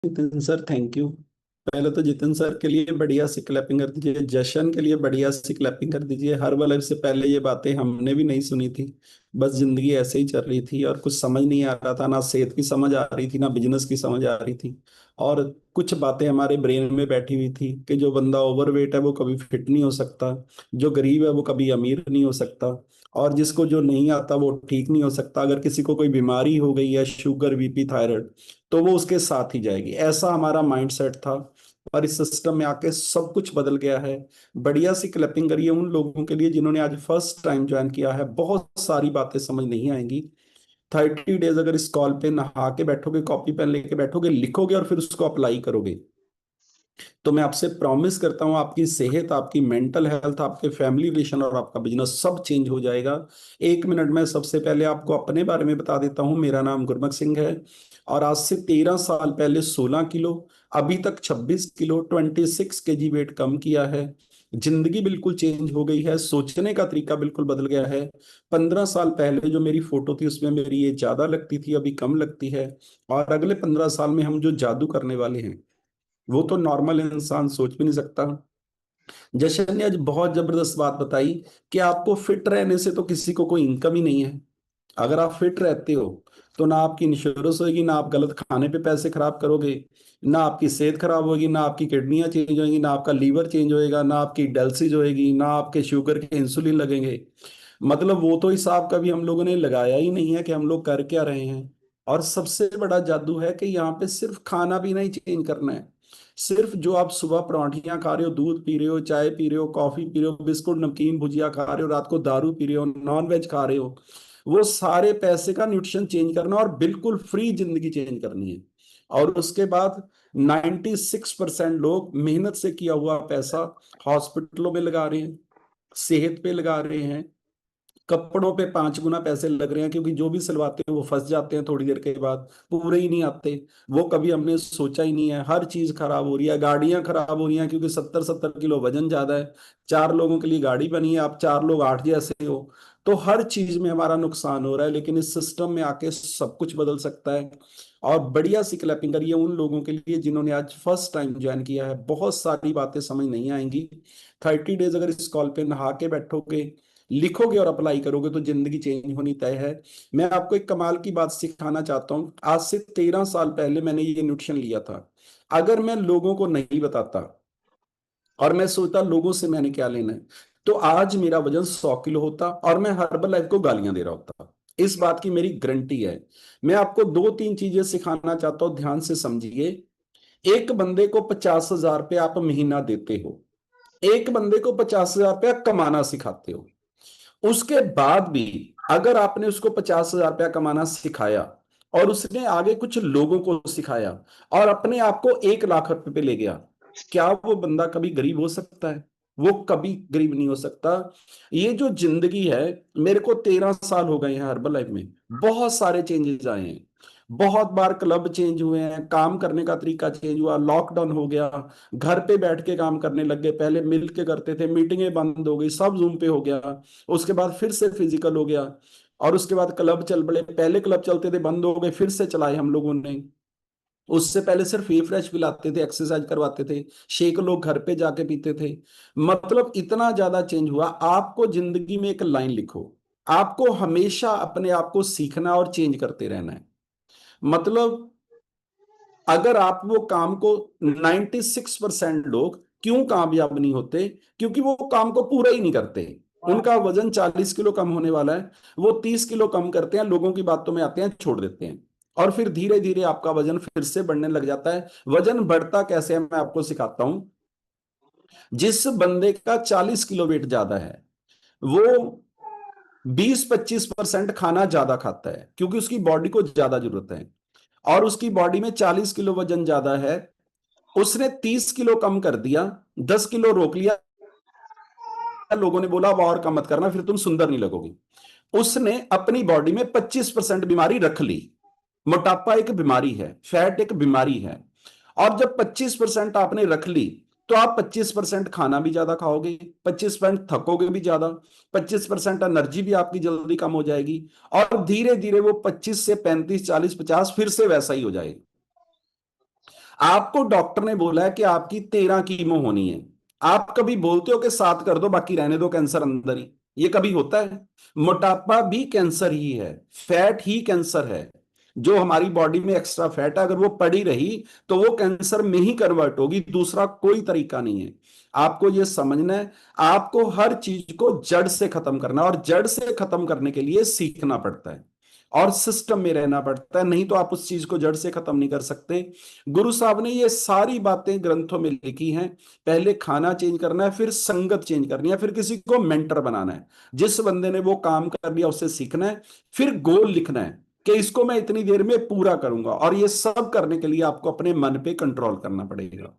Nitin sir, thank you. पहले तो Jitin sir के लिए बढ़िया सी क्लैपिंग कर दीजिए, जशन के लिए बढ़िया सी क्लैपिंग कर दीजिए। हर वाले से पहले ये बातें हमने भी नहीं सुनी थी। बस जिंदगी ऐसे ही चल रही थी और कुछ समझ नहीं आ रहा था, ना सेहत की समझ आ रही थी ना बिजनेस की समझ आ रही थी। और कुछ बातें हमारे ब्रेन में बैठी हुई थी कि जो बंदा ओवरवेट है वो कभी फिट नहीं हो सकता, जो गरीब है वो कभी अमीर नहीं हो सकता, और जिसको जो नहीं आता वो ठीक नहीं हो सकता। अगर किसी को कोई बीमारी हो गई है, शुगर, बीपी, थायराइड, तो वो उसके साथ ही जाएगी। ऐसा हमारा माइंडसेट था। और इस सिस्टम में आके सब कुछ बदल गया है। बढ़िया सी क्लैपिंग करिए उन लोगों के लिए जिन्होंने आज फर्स्ट टाइम ज्वाइन किया है। बहुत सारी बातें समझ नहीं आएंगी। 30 डेज अगर इस कॉल पे नहा के बैठोगे, कॉपी पेन लेके बैठोगे, लिखोगे और फिर उसको अप्लाई करोगे, तो मैं आपसे प्रॉमिस करता हूं आपकी सेहत, आपकी मेंटल हेल्थ, आपके फैमिली रिलेशन और आपका बिजनेस सब चेंज हो जाएगा। 1 मिनट में सबसे पहले आपको अपने बारे में बता देता हूं। मेरा नाम गुरमुख सिंह है और आज से 13 साल पहले 16 किलो, अभी तक 26 किलो, 26 kg वेट कम किया है। जिंदगी बिल्कुल चेंज हो गई है, सोचने का तरीका बिल्कुल बदल गया है। 15 साल पहले जो मेरी फोटो थी उसमें मेरी ये ज्यादा लगती थी, अभी कम लगती है। और अगले 15 साल में हम जो जादू करने वाले हैं वो तो नॉर्मल इंसान सोच भी नहीं सकता। जशन ने आज बहुत जबरदस्त बात बताई कि आपको फिट रहने से तो किसी को कोई इनकम ही नहीं है। अगर आप फिट रहते हो तो ना आपकी इंश्योरेंस होगी, ना आप गलत खाने पे पैसे खराब करोगे, ना आपकी सेहत खराब होगी, ना आपकी किडनियां चेंज होगी, ना आपका लीवर चेंज होएगा, ना आपकी डायलिसिस होएगी, ना आपके शुगर के इंसुलिन लगेंगे। मतलब वो तो हिसाब कभी हम लोगों ने लगाया ही नहीं है कि हम लोग कर क्या रहे हैं। और सबसे बड़ा जादू है कि यहाँ पे सिर्फ खाना पीना ही चेंज करना है। सिर्फ जो आप सुबह पराठियां खा रहे हो, दूध पी रहे हो, चाय पी रहे हो, कॉफी पी रहे हो, बिस्कुट, नमकीन, भुजिया खा रहे हो, रात को दारू पी रहे हो, नॉन वेज खा रहे हो, वो सारे पैसे का न्यूट्रिशन चेंज करना और बिल्कुल फ्री जिंदगी चेंज करनी है। और उसके बाद 96% लोग मेहनत से किया हुआ पैसा हॉस्पिटलों में लगा रहे हैं, सेहत पे लगा रहे हैं, कपड़ों पे 5 गुना पैसे लग रहे हैं, क्योंकि जो भी सिलवाते हैं वो फंस जाते हैं थोड़ी देर के बाद, पूरे ही नहीं आते। वो कभी हमने सोचा ही नहीं है। हर चीज खराब हो रही है, गाड़ियां खराब हो रही हैं क्योंकि 70-70 किलो वजन ज्यादा है। 4 लोगों के लिए गाड़ी बनी है, आप 4 लोग 8 जैसे हो। तो हर चीज में हमारा नुकसान हो रहा है, लेकिन इस सिस्टम में आके सब कुछ बदल सकता है। और बढ़िया सी क्लैपिंग करिए उन लोगों के लिए जिन्होंने आज फर्स्ट टाइम ज्वाइन किया है। बहुत सारी बातें समझ नहीं आएंगी। 30 डेज अगर इस कॉल पे नहा के बैठोगे, लिखोगे और अप्लाई करोगे तो जिंदगी चेंज होनी तय है। मैं आपको एक कमाल की बात सिखाना चाहता हूँ। आज से 13 साल पहले मैंने ये न्यूट्रिशन लिया था। अगर मैं लोगों को नहीं बताता और मैं सोचता लोगों से मैंने क्या लेना है, तो आज मेरा वजन 100 किलो होता और मैं हर्बल लाइफ को गालियां दे रहा होता। इस बात की मेरी गारंटी है। मैं आपको 2-3 चीजें सिखाना चाहता हूं, ध्यान से समझिए। एक बंदे को 50,000 रुपये आप महीना देते हो, एक बंदे को 50,000 रुपया कमाना सिखाते हो। उसके बाद भी अगर आपने उसको 50,000 रुपया कमाना सिखाया और उसने आगे कुछ लोगों को सिखाया और अपने आप को 1 लाख रुपए पे ले गया, क्या वो बंदा कभी गरीब हो सकता है? वो कभी गरीब नहीं हो सकता। ये जो जिंदगी है, मेरे को 13 साल हो गए हैं हर्बल लाइफ में, बहुत सारे चेंजेस आए हैं। बहुत बार क्लब चेंज हुए हैं, काम करने का तरीका चेंज हुआ, लॉकडाउन हो गया, घर पे बैठ के काम करने लग गए। पहले मिल के करते थे, मीटिंगें बंद हो गई, सब जूम पे हो गया। उसके बाद फिर से फिजिकल हो गया। और उसके बाद क्लब चल पड़े, पहले क्लब चलते थे बंद हो गए, फिर से चलाए हम लोगों ने। उससे पहले सिर्फ ये फ्रेश पिलाते थे, एक्सरसाइज करवाते थे, शेक लोग घर पे जाके पीते थे। मतलब इतना ज्यादा चेंज हुआ। आपको जिंदगी में एक लाइन लिखो, आपको हमेशा अपने आप को सीखना और चेंज करते रहना है। मतलब अगर आप वो काम को, 96% लोग क्यों कामयाब नहीं होते? क्योंकि वो काम को पूरा ही नहीं करते। उनका वजन 40 किलो कम होने वाला है, वो 30 किलो कम करते हैं, लोगों की बातों में आते हैं, छोड़ देते हैं। और फिर धीरे धीरे आपका वजन फिर से बढ़ने लग जाता है। वजन बढ़ता कैसे है मैं आपको सिखाता हूं। जिस बंदे का 40 किलो वेट ज्यादा है, वो 20-25% खाना ज्यादा खाता है क्योंकि उसकी बॉडी को ज्यादा जरूरत है। और उसकी बॉडी में 40 किलो वजन ज्यादा है, उसने 30 किलो कम कर दिया, 10 किलो रोक लिया। लोगों ने बोला अब और कम मत करना, फिर तुम सुंदर नहीं लगोगी। उसने अपनी बॉडी में 25% बीमारी रख ली। मोटापा एक बीमारी है, फैट एक बीमारी है। और जब 25% आपने रख ली, तो आप 25% खाना भी ज्यादा खाओगे, 25% थकोगे भी ज्यादा, 25% एनर्जी भी आपकी जल्दी कम हो जाएगी। और धीरे धीरे वो 25 से 35, 40, 50 फिर से वैसा ही हो जाएगा। आपको डॉक्टर ने बोला है कि आपकी 13 कीमो होनी है, आप कभी बोलते हो कि 7 कर दो बाकी रहने दो, कैंसर अंदर ही? ये कभी होता है? मोटापा भी कैंसर ही है, फैट ही कैंसर है। जो हमारी बॉडी में एक्स्ट्रा फैट है, अगर वो पड़ी रही तो वो कैंसर में ही कन्वर्ट होगी, दूसरा कोई तरीका नहीं है। आपको ये समझना है, आपको हर चीज को जड़ से खत्म करना है, और जड़ से खत्म करने के लिए सीखना पड़ता है और सिस्टम में रहना पड़ता है, नहीं तो आप उस चीज को जड़ से खत्म नहीं कर सकते। गुरु साहब ने ये सारी बातें ग्रंथों में लिखी हैं। पहले खाना चेंज करना है, फिर संगत चेंज करनी है, फिर किसी को मेंटर बनाना है, जिस बंदे ने वो काम कर लिया उससे सीखना है, फिर गोल लिखना है कि इसको मैं इतनी देर में पूरा करूंगा। और ये सब करने के लिए आपको अपने मन पे कंट्रोल करना पड़ेगा।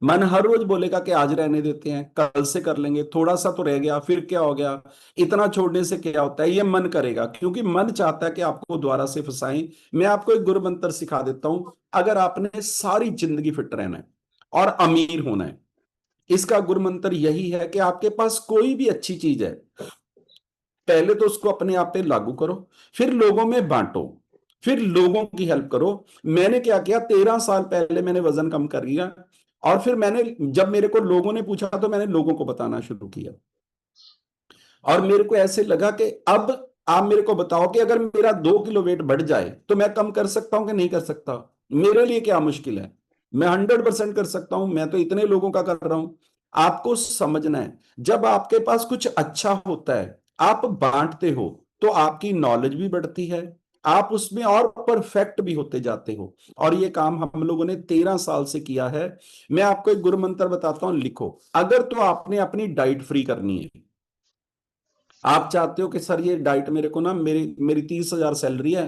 मन हर रोज बोलेगा कि आज रहने देते हैं, कल से कर लेंगे, थोड़ा सा तो रह गया, फिर क्या हो गया, इतना छोड़ने से क्या होता है, ये मन करेगा, क्योंकि मन चाहता है कि आपको दोबारा से फंसाएं। मैं आपको एक गुरु मंत्र सिखा देता हूं। अगर आपने सारी जिंदगी फिट रहना है और अमीर होना है, इसका गुरु मंत्र यही है कि आपके पास कोई भी अच्छी चीज है, पहले तो उसको अपने आप पे लागू करो, फिर लोगों में बांटो, फिर लोगों की हेल्प करो। मैंने क्या किया, 13 साल पहले मैंने वजन कम कर लिया, और फिर मैंने, जब मेरे को लोगों ने पूछा तो मैंने लोगों को बताना शुरू किया। और मेरे को ऐसे लगा कि अब आप मेरे को बताओ कि अगर मेरा 2 किलो वेट बढ़ जाए तो मैं कम कर सकता हूं कि नहीं कर सकता? मेरे लिए क्या मुश्किल है? मैं 100% कर सकता हूं, मैं तो इतने लोगों का कर रहा हूं। आपको समझना है, जब आपके पास कुछ अच्छा होता है, आप बांटते हो, तो आपकी नॉलेज भी बढ़ती है, आप उसमें और परफेक्ट भी होते जाते हो। और ये काम हम लोगों ने 13 साल से किया है। मैं आपको एक गुरु मंत्र बताता हूं, लिखो। अगर तो आपने अपनी डाइट फ्री करनी है, आप चाहते हो कि सर ये डाइट मेरे को ना, मेरी मेरी 30,000 सैलरी है,